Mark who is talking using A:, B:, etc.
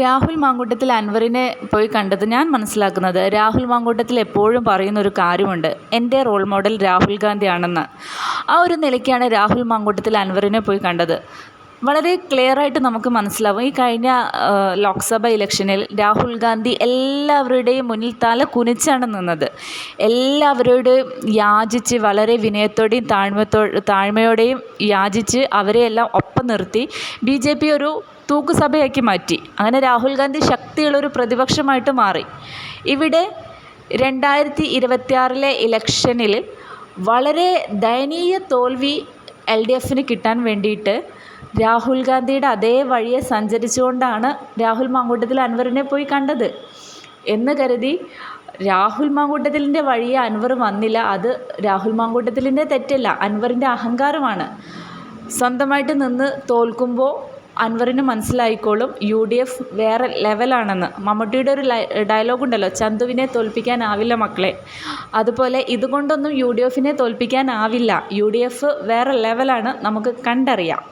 A: രാഹുൽ മാങ്കൂട്ടത്തിൽ അൻവറിനെ പോയി കണ്ടത് ഞാൻ മനസ്സിലാക്കുന്നത് രാഹുൽ മാങ്കൂട്ടത്തിൽ എപ്പോഴും പറയുന്നൊരു കാര്യമുണ്ട്, എൻ്റെ റോൾ മോഡൽ രാഹുൽ ഗാന്ധിയാണെന്ന്. ആ ഒരു നിലയ്ക്കാണ് രാഹുൽ മാങ്കൂട്ടത്തിൽ അൻവറിനെ പോയി കണ്ടത്. വളരെ ക്ലിയറായിട്ട് നമുക്ക് മനസ്സിലാവും. ഈ കഴിഞ്ഞ ലോക്സഭ ഇലക്ഷനിൽ രാഹുൽ ഗാന്ധി എല്ലാവരുടെയും മുന്നിൽ തല കുനിച്ചാണ് നിന്നത്. എല്ലാവരോടും യാചിച്ച്, വളരെ വിനയത്തോടെയും താഴ്മയോടെയും യാചിച്ച് അവരെയെല്ലാം ഒപ്പം നിർത്തി BJP ഒരു തൂക്കുസഭയാക്കി മാറ്റി. അങ്ങനെ രാഹുൽ ഗാന്ധി ശക്തിയുള്ളൊരു പ്രതിപക്ഷമായിട്ട് മാറി. ഇവിടെ 2026 ഇലക്ഷനിൽ വളരെ ദയനീയ തോൽവി LDFന് കിട്ടാൻ വേണ്ടിയിട്ട് രാഹുൽ ഗാന്ധിയുടെ അതേ വഴിയെ സഞ്ചരിച്ചുകൊണ്ടാണ് രാഹുൽ മാങ്കൂട്ടത്തിൽ അൻവറിനെ പോയി കണ്ടത് എന്ന് കരുതി രാഹുൽ മാങ്കൂട്ടത്തിലിൻ്റെ വഴിയെ അൻവർ വന്നില്ല. അത് രാഹുൽ മാങ്കൂട്ടത്തിലിൻ്റെ തെറ്റല്ല, അൻവറിൻ്റെ അഹങ്കാരമാണ്. സ്വന്തമായിട്ട് നിന്ന് തോൽക്കുമ്പോൾ അൻവറിന് മനസ്സിലായിക്കോളും UDF വേറെ ലെവലാണെന്ന്. മമ്മൂട്ടിയുടെ ഒരു ഡയലോഗുണ്ടല്ലോ, ചന്തുവിനെ തോൽപ്പിക്കാനാവില്ല മക്കളെ. അതുപോലെ ഇതുകൊണ്ടൊന്നും UDFനെ തോൽപ്പിക്കാനാവില്ല. UDF വേറെ ലെവലാണ്, നമുക്ക് കണ്ടറിയാം.